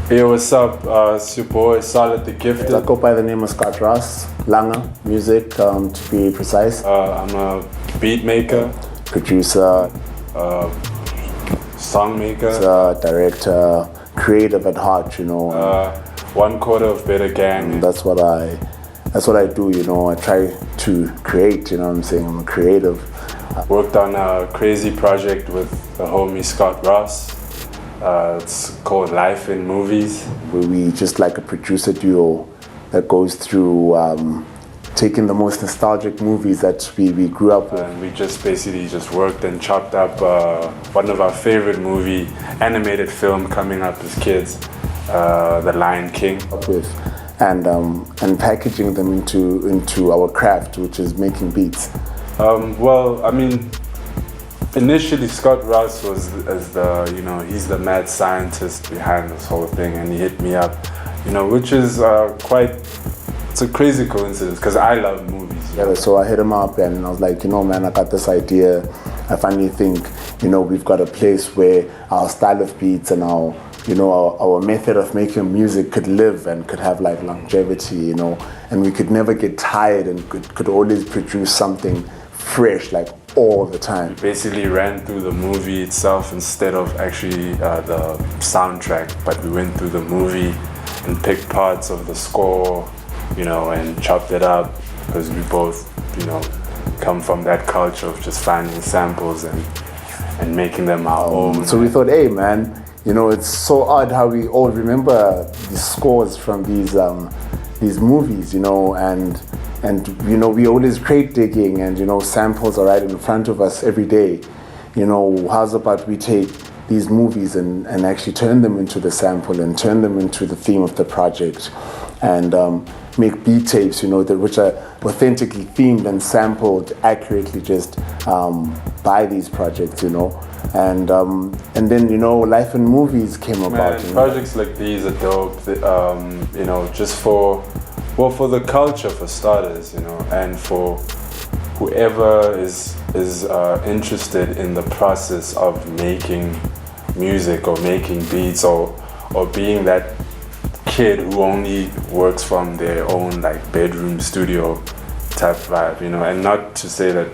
Hey, what's up? It's your boy, Solidthegifted. I go by the name of Scottross, Langa, music to be precise. I'm a beat maker, producer, song maker, director, creative at heart, you know. 1/4 of Better Gang. That's what I do, you know. I try to create, you know what I'm saying? I'm a creative. Worked on a crazy project with the homie Scottross. It's called Life in Movies. Where we just like a producer duo that goes through taking the most nostalgic movies that we grew up with. And we just basically worked and chopped up one of our favorite animated film coming up as kids, The Lion King. And packaging them into our craft, which is making beats. Well, I mean, initially Scottross was he's the mad scientist behind this whole thing, and he hit me up, which is it's a crazy coincidence because I love movies. Yeah, so I hit him up and I was like, man, I got this idea. I finally think, we've got a place where our style of beats and our method of making music could live and could have like longevity, and we could never get tired and could always produce something fresh, like all the time. Basically ran through the movie itself instead of actually the soundtrack, but we went through the movie and picked parts of the score, and chopped it up because we both, come from that culture of just finding samples and making them our own. So we thought, hey man, it's so odd how we all remember the scores from these movies, and we always crate digging and samples are right in front of us every day. How's about we take these movies and actually turn them into the sample and turn them into the theme of the project, and make beat tapes, which are authentically themed and sampled accurately just by these projects, and then Life in Movies came about. Projects like these are dope, just for the culture for starters, and for whoever is interested in the process of making music or making beats or being that kid who only works from their own like bedroom studio type vibe, and not to say that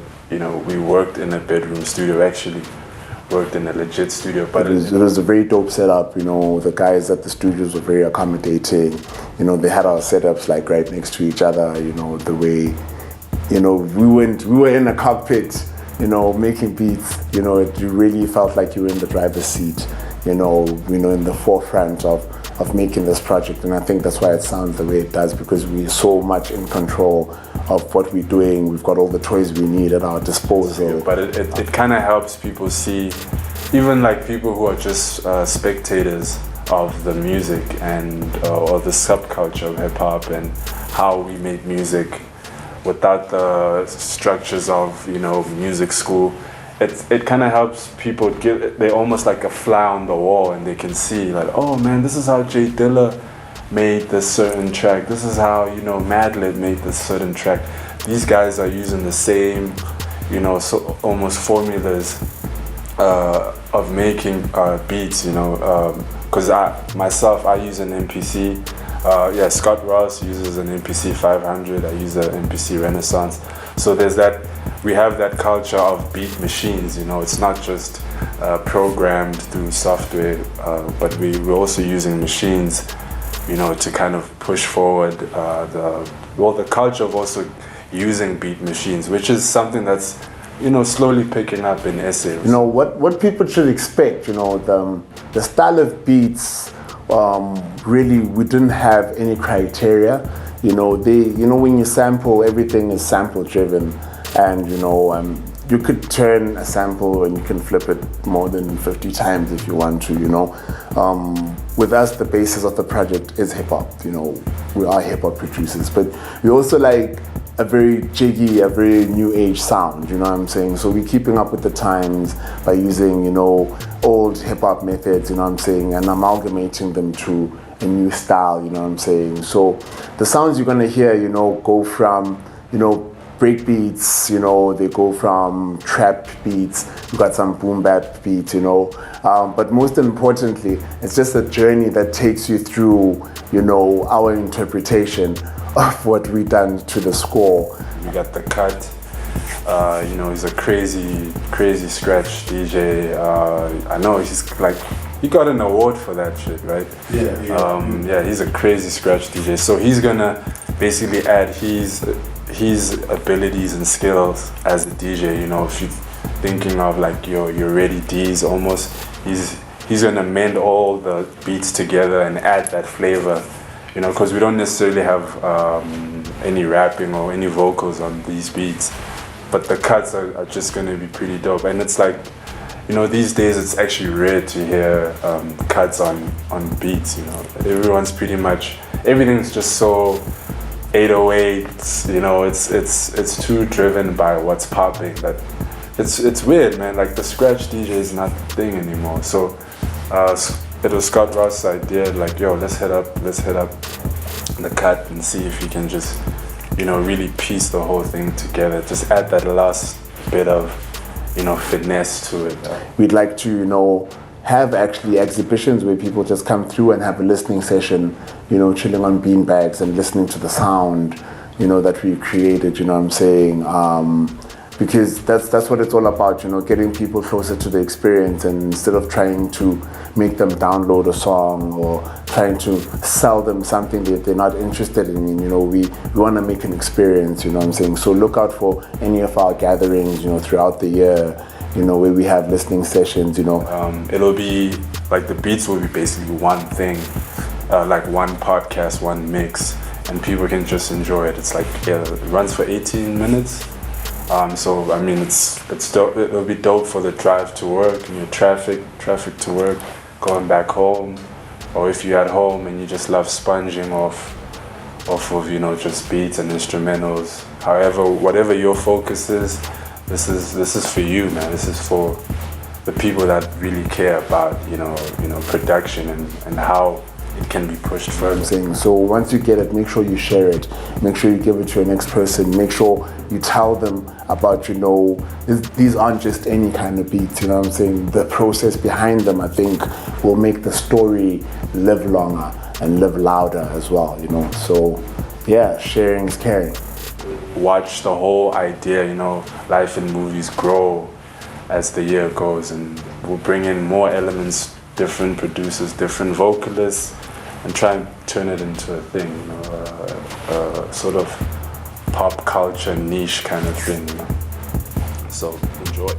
we worked in a bedroom studio, actually worked in a legit studio, but it was a very dope setup. The guys at the studios were very accommodating. They had our setups like right next to each other. The way, we were in a cockpit, making beats. It really felt like you were in the driver's seat. In the forefront of making this project, and I think that's why it sounds the way it does, because we're so much in control of what we're doing. We've got all the toys we need at our disposal. But it kind of helps people see, even like people who are just spectators of the music and or the subculture of hip hop and how we make music without the structures of music school. It kind of helps people they're almost like a fly on the wall, and they can see like, oh man, this is how Jay Dilla made this certain track. This is how Madlib made this certain track. These guys are using the same, so almost formulas of making beats. Because I use an MPC. Scottross uses an MPC 500. I use an MPC Renaissance. So we have that culture of beat machines. It's not just programmed through software, but we're also using machines, to kind of push forward the culture of also using beat machines, which is something that's slowly picking up in SA. What people should expect. The style of beats. Really, we didn't have any criteria. When you sample, everything is sample driven, and you could turn a sample and you can flip it more than 50 times if you want to. With us, the basis of the project is hip hop. We are hip hop producers, but we also like a very jiggy, a very new age sound, you know what I'm saying? So we're keeping up with the times by using, old hip hop methods, you know what I'm saying, and amalgamating them to a new style, you know what I'm saying? So the sounds you're gonna hear, go from, break beats, you know, they go from trap beats, we got some boom bap beats, you know. But most importantly, it's just a journey that takes you through, you know, our interpretation of what we done to the score. We got Tha Cutt. You know, he's a crazy scratch DJ. I know he's like, he got an award for that shit, right? Yeah, he's a crazy scratch DJ. So he's gonna basically add his abilities and skills as a DJ. You know, if you're thinking of like your ready D's almost, he's gonna mend all the beats together and add that flavor. You know, because we don't necessarily have any rapping or any vocals on these beats, but the cuts are just gonna be pretty dope. And it's like, you know, these days it's actually rare to hear cuts on beats. You know, everyone's pretty much, everything's just so 808s. You know, it's too driven by what's popping that it's weird, man. Like the scratch DJ is not the thing anymore. So it was Scott Ross' idea, like, yo, let's hit up Tha Cutt and see if we can just, you know, really piece the whole thing together. Just add that last bit of, you know, finesse to it. We'd like to, you know, have actually exhibitions where people just come through and have a listening session, you know, chilling on beanbags and listening to the sound, you know, that we created, you know what I'm saying? Because that's what it's all about, you know, getting people closer to the experience, and instead of trying to make them download a song or trying to sell them something that they're not interested in, you know, we want to make an experience, you know what I'm saying? So look out for any of our gatherings, you know, throughout the year, you know, where we have listening sessions, you know. It'll be, like, the beats will be basically one thing, like one podcast, one mix, and people can just enjoy it. It's like, yeah, it runs for 18 minutes. So I mean, it's dope. It'll be dope for the drive to work, and your traffic to work, going back home, or if you're at home and you just love sponging off of, you know, just beats and instrumentals. However, whatever your focus is, this is for you, man. This is for the people that really care about, you know, production and how it can be pushed further. So once you get it, make sure you share it. Make sure you give it to your next person. Make sure you tell them about, you know, these aren't just any kind of beats, you know what I'm saying? The process behind them, I think, will make the story live longer and live louder as well, you know? So yeah, sharing is caring. Watch the whole idea, you know, life in movies grow as the year goes, and we'll bring in more elements, different producers, different vocalists, and try and turn it into a thing, you know, a sort of pop culture niche kind of thing, you know. So enjoy.